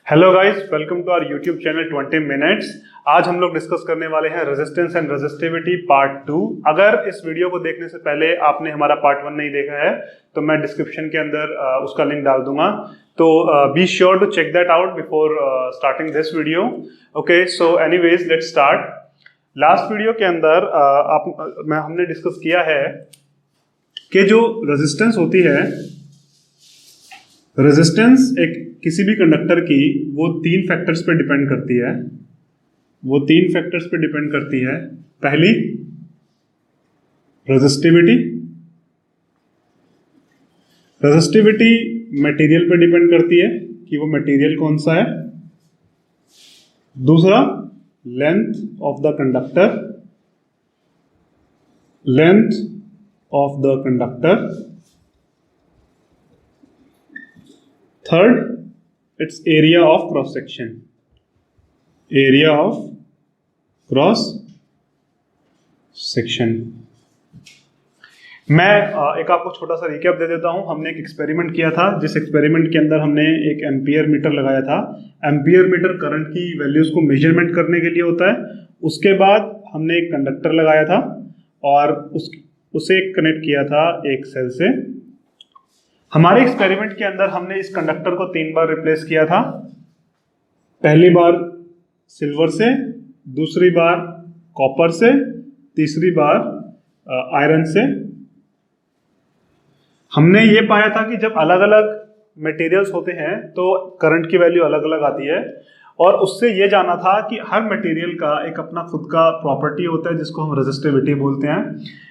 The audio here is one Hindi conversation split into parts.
Hello guys, welcome to our YouTube channel 20 minutes. आज हम लोग डिस्कस करने वाले हैं रेजिस्टेंस एंड रेजिस्टिविटी पार्ट 2। अगर इस वीडियो को देखने से पहले आपने हमारा पार्ट 1 नहीं देखा है तो मैं डिस्क्रिप्शन के अंदर उसका लिंक डाल दूंगा, तो be sure to check that out before starting this video. Okay, so anyways let's start. Last video के अंदर हमने डिस्कस किया है कि जो रेजिस्टेंस होती है, रेजिस्टेंस एक किसी भी कंडक्टर की वो तीन फैक्टर्स पे डिपेंड करती है। पहली रेजिस्टिविटी मटेरियल पे डिपेंड करती है कि वो मटेरियल कौन सा है। दूसरा length of the conductor. Third, it's area of cross section. मैं एक आपको छोटा सा रिकैप दे देता हूं। हमने एक एक्सपेरिमेंट किया था, जिस एक्सपेरिमेंट के अंदर हमने एक एम्पियर मीटर लगाया था। एम्पियर मीटर करंट की वैल्यूज को मेजरमेंट करने के लिए होता है। उसके बाद हमने एक कंडक्टर लगाया था और उसे कनेक्ट किया था एक सेल से। हमारे एक्सपेरिमेंट के अंदर हमने इस कंडक्टर को 3 बार रिप्लेस किया था। पहली बार सिल्वर से, दूसरी बार कॉपर से, तीसरी बार आयरन से। हमने ये पाया था कि जब अलग अलग मटेरियल्स होते हैं तो करंट की वैल्यू अलग अलग आती है, और उससे ये जाना था कि हर मटेरियल का एक अपना खुद का प्रॉपर्टी होता है जिसको हम रेजिस्टिविटी बोलते हैं।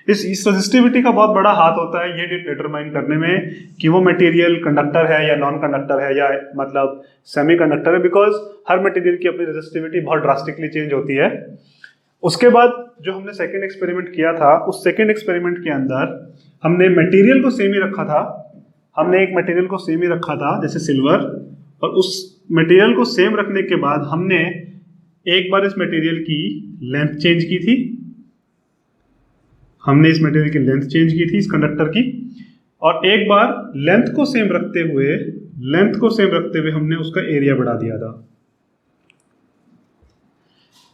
इस रेजिस्टिविटी का बहुत बड़ा हाथ होता है ये डिटरमाइन करने में कि वो मटेरियल कंडक्टर है या नॉन कंडक्टर है, या मतलब सेमी कंडक्टर है, बिकॉज हर मटेरियल की अपनी रेजिस्टिविटी बहुत ड्रास्टिकली चेंज होती है। उसके बाद जो हमने सेकेंड एक्सपेरिमेंट किया था, उस सेकेंड एक्सपेरिमेंट के अंदर हमने मटेरियल को सेम ही रखा था। हमने एक मटेरियल को सेम ही रखा था जैसे सिल्वर, और उस मटेरियल को सेम रखने के बाद हमने एक बार इस मटेरियल की लेंथ चेंज की थी। इस कंडक्टर की, और एक बार लेंथ को सेम रखते हुए हमने उसका एरिया बढ़ा दिया था।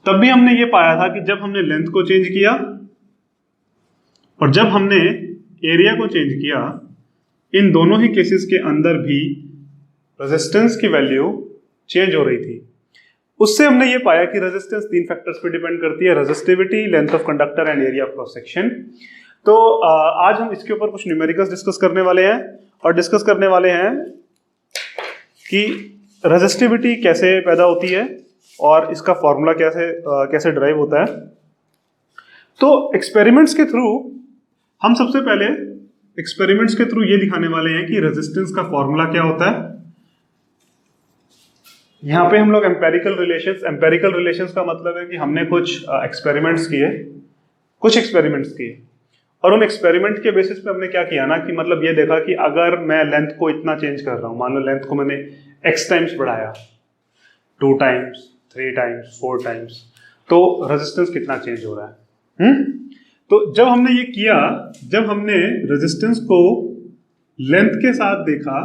तब भी हमने ये पाया था कि जब हमने लेंथ को चेंज किया और जब हमने एरिया को चेंज किया, इन दोनों ही केसेस के अंदर भी रेजिस्टेंस की वैल्यू चेंज हो रही थी। उससे हमने ये पाया कि रेजिस्टेंस 3 फैक्टर्स पे डिपेंड करती है: resistivity, length of conductor and area of cross section. तो आज हम इसके ऊपर कुछ न्यूमेरिकल्स डिस्कस करने वाले हैं, और डिस्कस करने वाले हैं कि रेजिस्टिविटी कैसे पैदा होती है और इसका फॉर्मूला कैसे ड्राइव होता है। तो एक्सपेरिमेंट्स के थ्रू हम सबसे पहले ये दिखाने वाले हैं कि रेजिस्टेंस का फॉर्मूला क्या होता है। यहाँ पे हम लोग एम्पेरिकल रिलेशंस का मतलब है कि हमने कुछ एक्सपेरिमेंट्स किए, और उन एक्सपेरिमेंट के बेसिस पे हमने क्या किया ना कि मतलब ये देखा कि अगर मैं लेंथ को इतना चेंज कर रहा हूँ, मान लो लेंथ को मैंने x टाइम्स बढ़ाया, 2 टाइम्स, 3 टाइम्स, 4 टाइम्स, तो रेजिस्टेंस कितना चेंज हो रहा है। तो जब हमने रेजिस्टेंस को लेंथ के साथ देखा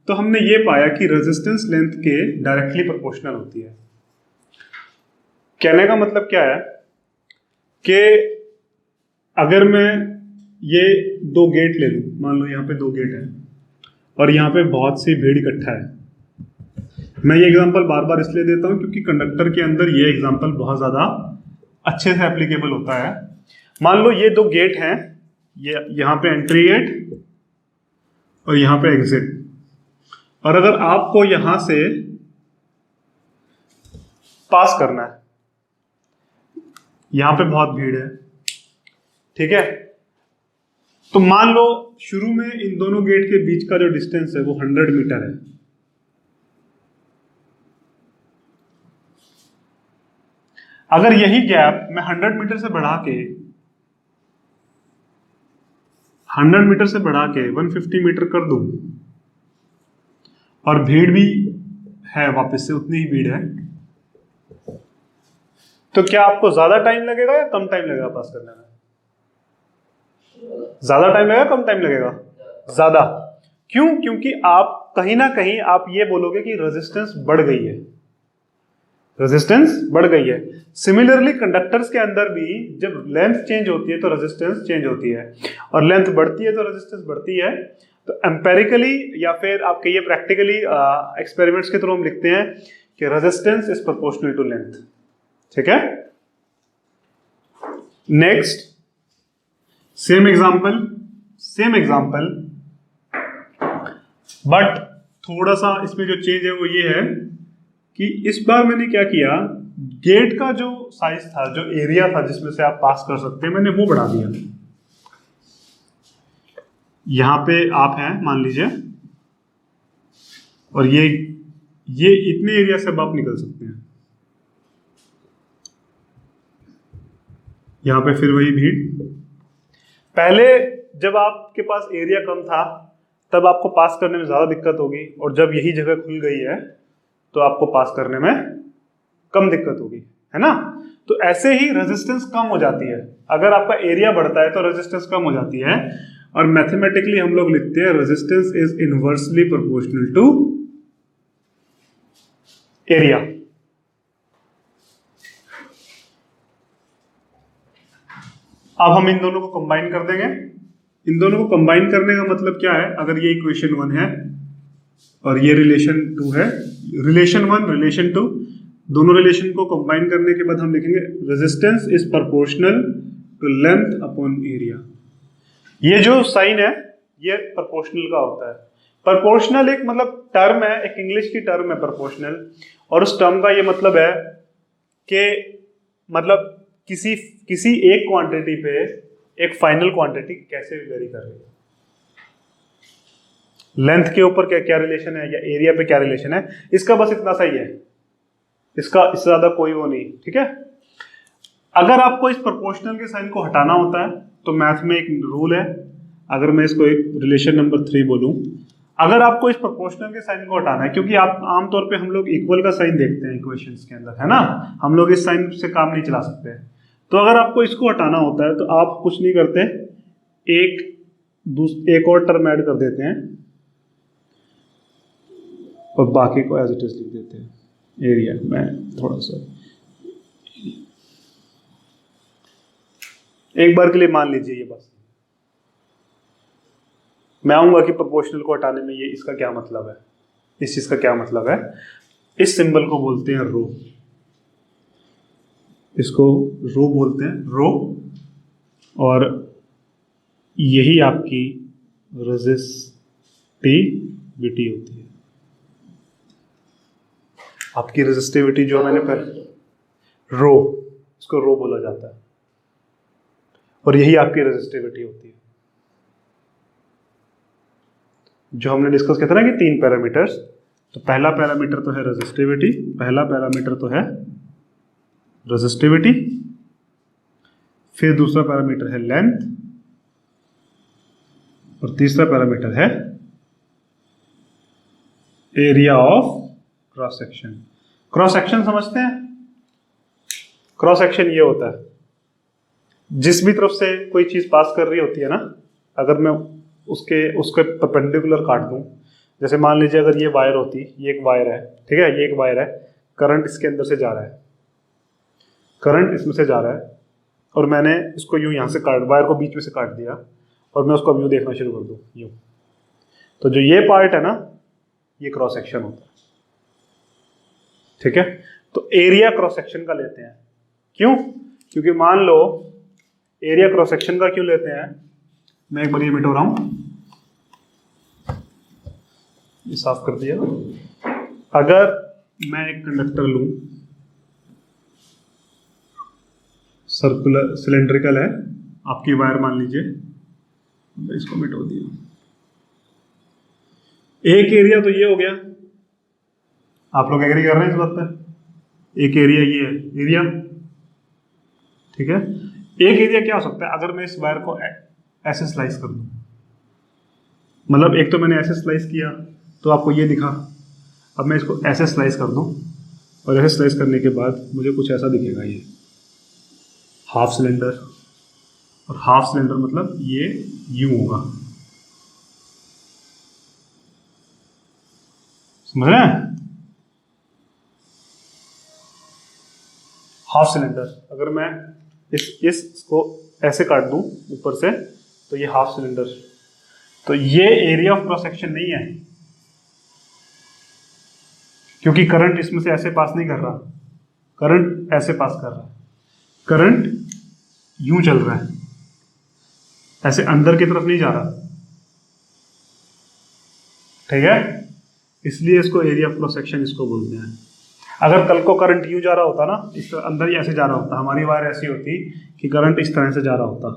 तो हमने ये पाया कि रेजिस्टेंस लेंथ के डायरेक्टली प्रोपोर्शनल होती है। कहने का मतलब क्या है कि अगर मैं ये 2 गेट ले लूं, मान लो यहाँ पे 2 गेट है और यहाँ पे बहुत सी भीड़ इकट्ठा है। मैं ये एग्जांपल बार बार इसलिए देता हूँ क्योंकि कंडक्टर के अंदर ये एग्जांपल बहुत ज्यादा अच्छे से एप्लीकेबल होता है। मान लो ये 2 गेट हैं, ये यहाँ पे एंट्री गेट और यहाँ पे एग्जिट, और अगर आपको यहां से पास करना है, यहां पे बहुत भीड़ है, ठीक है, तो मान लो शुरू में इन दोनों गेट के बीच का जो डिस्टेंस है वो 100 मीटर है। अगर यही गैप मैं 100 मीटर से बढ़ा के 150 मीटर कर दूं, और भीड़ भी है, वापस से उतनी ही भीड़ है, तो क्या आपको ज्यादा टाइम लगेगा या कम टाइम लगेगा पास करने में? ज्यादा टाइम लगेगा, कम टाइम लगेगा? ज्यादा। क्यों? क्योंकि आप कहीं ना कहीं आप ये बोलोगे कि रेजिस्टेंस बढ़ गई है, रेजिस्टेंस बढ़ गई है। सिमिलरली कंडक्टर्स के अंदर भी जब लेंथ चेंज होती है तो रेजिस्टेंस चेंज होती है, और लेंथ बढ़ती है तो रेजिस्टेंस बढ़ती है। तो एम्पेरिकली या फिर आप कहिए प्रैक्टिकली एक्सपेरिमेंट्स के थ्रू हम लिखते हैं कि resistance is proportional to length. ठीक है, नेक्स्ट सेम एग्जांपल बट थोड़ा सा इसमें जो चेंज है वो ये है कि इस बार मैंने क्या किया, गेट का जो साइज था, जो एरिया था जिसमें से आप पास कर सकते हैं, मैंने वो बढ़ा दिया। यहां पे आप हैं मान लीजिए, और ये इतने एरिया से अब आप निकल सकते हैं। यहां पे फिर वही भीड़। पहले जब आपके पास एरिया कम था तब आपको पास करने में ज्यादा दिक्कत होगी, और जब यही जगह खुल गई है तो आपको पास करने में कम दिक्कत होगी, है ना। तो ऐसे ही रेजिस्टेंस कम हो जाती है, अगर आपका एरिया बढ़ता है तो रेजिस्टेंस कम हो जाती है। और मैथमेटिकली हम लोग लिखते हैं resistance is inversely proportional to area. अब हम इन दोनों को कंबाइन कर देंगे। इन दोनों को कंबाइन करने का मतलब क्या है, अगर ये इक्वेशन 1 है और ये रिलेशन 2 है, रिलेशन 1 रिलेशन 2, दोनों रिलेशन को कंबाइन करने के बाद हम लिखेंगे resistance is proportional to length upon area. ये जो साइन है ये प्रोपोर्शनल का होता है। प्रोपोर्शनल एक मतलब टर्म है, एक इंग्लिश की टर्म है प्रोपोर्शनल, और उस टर्म का ये मतलब है कि मतलब किसी एक क्वांटिटी पे एक फाइनल क्वांटिटी कैसे वेरी कर रही है। लेंथ के ऊपर क्या क्या रिलेशन है या एरिया पे क्या रिलेशन है, इसका बस इतना सा ही है, इसका इससे ज्यादा कोई वो नहीं। ठीक है, अगर आपको इस प्रोपोर्शनल के साइन को हटाना होता है तो मैथ में एक रूल है, अगर मैं इसको एक रिलेशन नंबर 3 बोलूं, अगर आपको इस प्रोपोर्शनल के साइन को हटाना है, क्योंकि आप आमतौर पे हम लोग इक्वल का साइन देखते हैं इक्वेशंस के अंदर, है ना, हम लोग इस साइन से काम नहीं चला सकते। तो अगर आपको इसको हटाना होता है तो आप कुछ नहीं करते, एक और टर्म ऐड कर देते हैं और बाकी को एज इट इज लिख देते हैं। एरिया में थोड़ा सा एक बार के लिए मान लीजिए, ये बस मैं आऊंगा कि प्रोपोर्शनल को हटाने में ये इसका क्या मतलब है, इस चीज का क्या मतलब है। इस सिंबल को बोलते हैं रो, इसको रो बोलते हैं, रो, और यही आपकी रेजिस्टिविटी होती है। आपकी रेजिस्टिविटी जो मैंने पहले रो, इसको रो बोला जाता है, और यही आपकी रेजिस्टिविटी होती है। जो हमने डिस्कस किया था ना कि 3 पैरामीटर्स, तो पहला पैरामीटर तो है रेजिस्टिविटी, पहला पैरामीटर तो है रेजिस्टिविटी, फिर दूसरा पैरामीटर है लेंथ, और तीसरा पैरामीटर है area of cross section. Cross section समझते हैं? क्रॉस सेक्शन ये होता है जिस भी तरफ से कोई चीज पास कर रही होती है ना, अगर मैं उसके परपेंडिकुलर काट दूं, जैसे मान लीजिए अगर ये वायर होती, ये एक वायर है, ठीक है, ये एक वायर है, करंट इसके अंदर से जा रहा है, करंट इसमें से जा रहा है, और मैंने इसको यूं यहां से वायर को बीच में से काट दिया, और मैं उसको अब यूं देखना शुरू कर दूं यूं, तो जो ये पार्ट है ना, ये क्रॉस सेक्शन होता है। ठीक है, तो एरिया क्रॉस सेक्शन का लेते हैं। क्यों? क्योंकि मान लो एरिया क्रॉस सेक्शन का क्यों लेते हैं, मैं एक बार ये मिटा रहा हूं, ये साफ कर दिया। अगर मैं एक कंडक्टर लूं, सर्कुलर सिलेंड्रिकल है, आपकी वायर मान लीजिए, इसको मिटा दिया, एक एरिया तो ये हो गया, आप लोग एग्री कर रहे हैं इस बात पे, एक एरिया ये है एरिया। ठीक है, एक एरिया क्या हो सकता है, अगर मैं इस वायर को ऐसे स्लाइस कर दूं, मतलब एक तो मैंने ऐसे स्लाइस किया तो आपको ये दिखा, अब मैं इसको ऐसे स्लाइस कर दूं, और ऐसे स्लाइस करने के बाद मुझे कुछ ऐसा दिखेगा, ये हाफ सिलेंडर, और हाफ सिलेंडर मतलब ये यूं होगा, समझ रहे हैं? हाफ सिलेंडर, अगर मैं इसको ऐसे काट दूं ऊपर से तो ये हाफ सिलेंडर, तो ये एरिया ऑफ क्रॉस सेक्शन नहीं है, क्योंकि करंट इसमें से ऐसे पास नहीं कर रहा, करंट ऐसे पास कर रहा है, करंट यूं चल रहा है, ऐसे अंदर की तरफ नहीं जा रहा, ठीक है? इसलिए इसको एरिया ऑफ क्रॉस सेक्शन इसको बोलते हैं। अगर कल को करंट यूं जा रहा होता ना, इस अंदर ही ऐसे जा रहा होता, हमारी वायर ऐसी होती कि करंट इस तरह से जा रहा होता,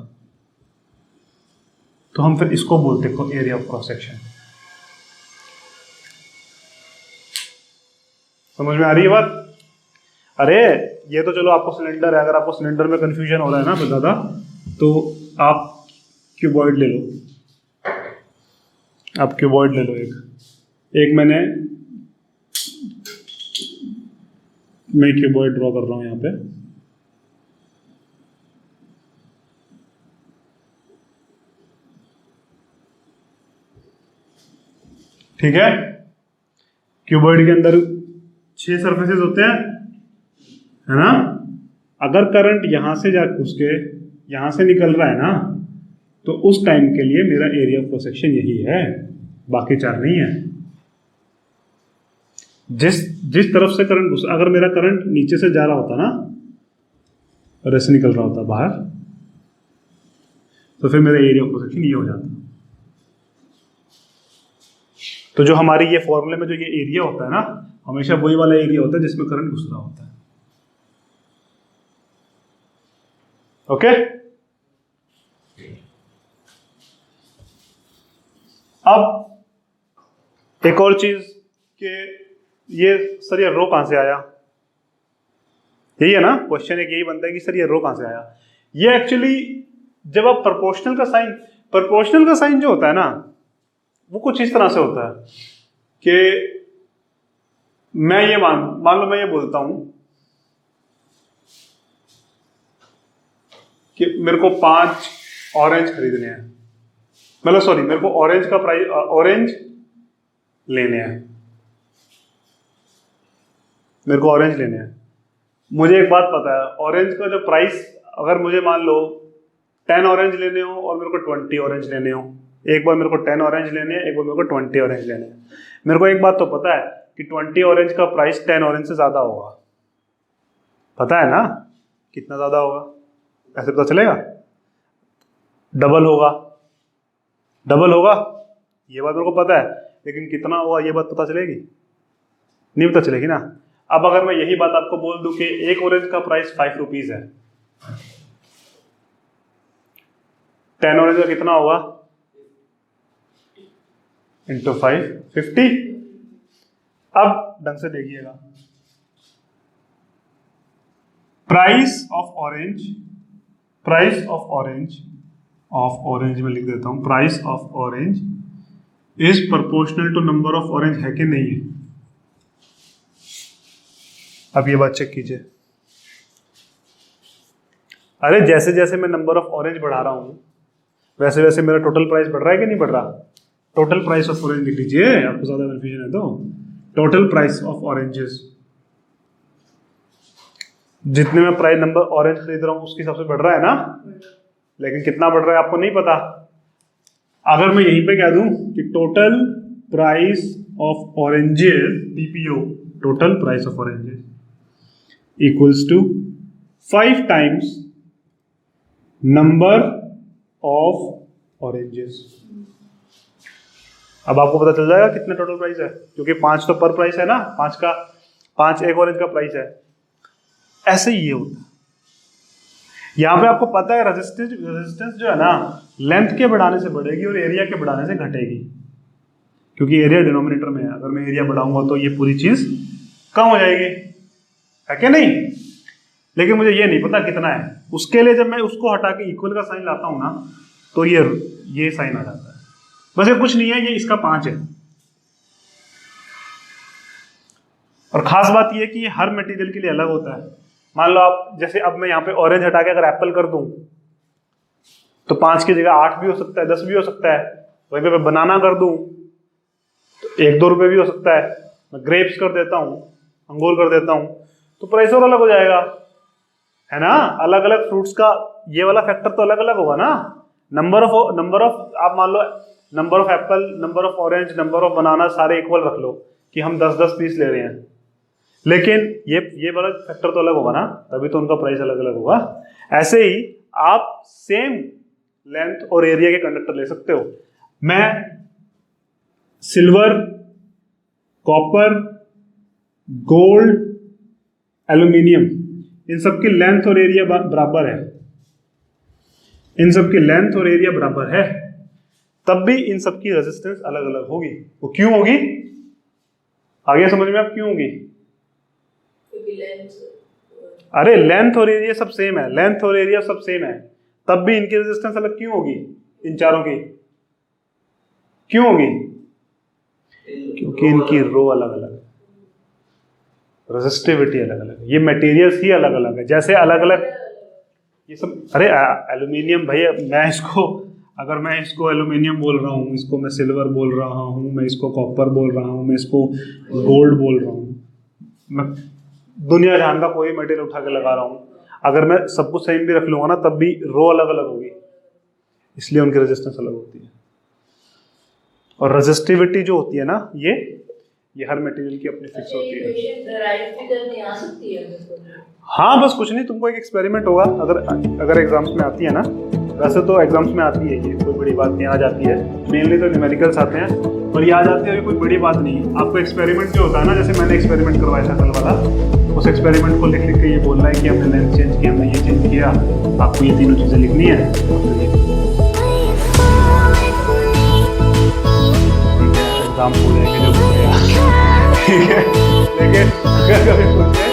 तो हम फिर इसको बोलते एरिया ऑफ क्रॉस सेक्शन। समझ में आ रही है बात? अरे ये तो चलो आपको सिलेंडर है, अगर आपको सिलेंडर में कंफ्यूजन हो रहा है ना ज़्यादा, तो आप क्यूबॉइड ले लो, आप क्यूबॉइड ले लो, एक मैं क्यूबॉइड ड्रॉ कर रहा हूं यहां पे, ठीक है? क्यूबॉइड के अंदर 6 सरफेसेस होते हैं, है ना? अगर करंट यहां से जा घुस के यहां से निकल रहा है ना, तो उस टाइम के लिए मेरा एरिया ऑफ क्रॉस सेक्शन यही है, बाकी 4 नहीं है। जिस तरफ से करंट घुस, अगर मेरा करंट नीचे से जा रहा होता ना और ऐसे निकल रहा होता बाहर, तो फिर मेरा एरिया ऑफ क्रॉस सेक्शन ये हो जाता। तो जो हमारी ये फॉर्मूले में जो ये एरिया होता है ना, हमेशा वही वाला एरिया होता है जिसमें करंट घुस रहा होता है। ओके? अब एक और चीज कि ये सर ये रो कहां से आया, यही है ना क्वेश्चन, एक यही बनता है कि सर ये रो कहां से आया। ये एक्चुअली जब आप प्रोपोर्शनल का साइन जो होता है ना, वो कुछ इस तरह से होता है कि मैं ये मान लो मैं ये बोलता हूं कि मेरे को 5 ऑरेंज खरीदने हैं, मतलब सॉरी, मेरे को ऑरेंज का प्राइस, ऑरेंज लेने हैं, मेरे को ऑरेंज लेने हैं। मुझे एक बात पता है, ऑरेंज का जो प्राइस, अगर मुझे मान लो 10 ऑरेंज लेने हो और मेरे को 20 ऑरेंज लेने हो, एक बार मेरे को 10 ऑरेंज लेने हैं, एक बार मेरे को 20 ऑरेंज लेने हैं, मेरे को एक बात तो पता है कि 20 ऑरेंज का प्राइस 10 ऑरेंज से ज्यादा होगा, पता है ना कितना ज्यादा होगा, ऐसे पता चलेगा? डबल होगा, डबल होगा, ये बात मेरे को पता है, लेकिन कितना होगा ये बात पता चलेगी? नहीं पता चलेगी ना। अब अगर मैं यही बात आपको बोल दूं कि एक ऑरेंज का प्राइस 5 रुपीज है, 10 ऑरेंज का कितना होगा? इंटू 5, 50। अब ढंग से देखिएगा, प्राइस ऑफ ऑरेंज में लिख देता हूं, price of orange is proportional to number of orange, है कि नहीं है? अब ये बात चेक कीजिए। अरे जैसे जैसे मैं नंबर ऑफ ऑरेंज बढ़ा रहा हूं, वैसे वैसे मेरा टोटल प्राइस बढ़ रहा है कि नहीं बढ़ रहा? टोटल प्राइस ऑफ ऑरेंज लिख लीजिए, आपको ज्यादा कंफ्यूजन है तो। टोटल प्राइस ऑफ ऑरेंजेस, जितने में प्राइस नंबर ऑरेंज खरीद रहा हूं उसके हिसाब से बढ़ रहा है ना, लेकिन कितना बढ़ रहा है आपको नहीं पता। अगर मैं यहीं पे कह दूं कि total price of oranges, TPO, total price of oranges equals to 5 times number of oranges, अब आपको पता चल जाएगा कितने टोटल प्राइस है, क्योंकि 5 तो पर प्राइस है ना, 5 एक ऑरेंज का प्राइस है। ऐसे ही ये होता है। यहां पे आपको पता है रेजिस्टेंस जो है ना, लेंथ के बढ़ाने से बढ़ेगी और एरिया के बढ़ाने से घटेगी, क्योंकि एरिया डिनोमिनेटर में है। अगर मैं एरिया बढ़ाऊंगा तो ये पूरी चीज कम हो जाएगी, है क्या नहीं? लेकिन मुझे ये नहीं पता कितना है, उसके लिए जब मैं उसको हटा के इक्वल का साइन लाता हूं ना, तो ये साइन आ जाता है। बस ये कुछ नहीं है, ये इसका 5 है। और खास बात ये कि ये हर मटेरियल के लिए अलग होता है। मान लो आप, जैसे अब मैं यहाँ पे ऑरेंज हटा के अगर एप्पल कर दूं, तो 5 की जगह 8 भी हो सकता है, 10 भी हो सकता है। वहीं पे मैं बनाना कर दूं तो 1-2 रुपए भी हो सकता है। मैं ग्रेप्स कर देता हूँ, अंगूर कर देता हूँ, तो प्राइस और अलग हो जाएगा, है ना। अलग अलग फ्रूट्स का ये वाला फैक्टर तो अलग अलग होगा ना। नंबर ऑफ आप मान लो number of apple, number of orange, number of banana सारे इक्वल रख लो कि हम 10-10 पीस ले रहे हैं, लेकिन ये वाला फैक्टर तो अलग होगा ना, तभी तो उनका प्राइस अलग अलग होगा। ऐसे ही आप सेम लेंथ और एरिया के कंडक्टर ले सकते हो। मैं सिल्वर, कॉपर, गोल्ड, एल्यूमिनियम, इन सबकी लेंथ और एरिया बराबर है, इन सबकी लेंथ और एरिया बराबर है, तब भी इन सबकी रेजिस्टेंस अलग अलग होगी। वो क्यों होगी, आगे समझ में आप क्यों होगी? अरे लेंथ और एरिया सब सेम है, लेंथ और एरिया सब सेम है, तब भी इनकी रेजिस्टेंस अलग क्यों होगी? इन चारों की क्यों होगी? क्योंकि इनकी रो अलग अलग है, रेजिस्टिविटी अलग अलग है, ये मटेरियल्स ही अलग अलग है। जैसे अलग अलग ये सब, अरे एल्यूमिनियम भैया, अगर मैं इसको एल्यूमिनियम बोल रहा हूँ, इसको मैं सिल्वर बोल रहा हूँ, मैं इसको कॉपर बोल रहा हूँ, मैं इसको गोल्ड बोल रहा हूँ, मैं दुनिया जहान का कोई मटेरियल उठा के लगा रहा हूँ, अगर मैं सब कुछ सेम भी रख लूंगा ना, तब भी रो अलग अलग होगी, इसलिए उनकी रेजिस्टेंस अलग होती है। और रेजिस्टिविटी जो होती है ना, ये हर मटेरियल की अपनी फिक्स होती है। हाँ बस कुछ नहीं, तुमको एक एक्सपेरिमेंट होगा, अगर एग्जाम्स में आती है ना, वैसे तो एग्जाम्स में आती है, ये कोई बड़ी बात नहीं, आ जाती है, मेनली तो न्यूमेरिकल्स आते हैं, पर ये आ जाती है, कोई बड़ी बात नहीं है। आपको एक्सपेरिमेंट जो होता है ना, जैसे मैंने एक्सपेरिमेंट करवाया था कल वाला, उस एक्सपेरिमेंट को लिख के ये बोलना है कि हमने लेंथ चेंज किया, हमने ये चेंज किया, आपको ये तीनों चीज़ें लिखनी है। एग्जाम हो जाएंगे जो हो गया, ठीक है। लेकिन अगर कभी पूछे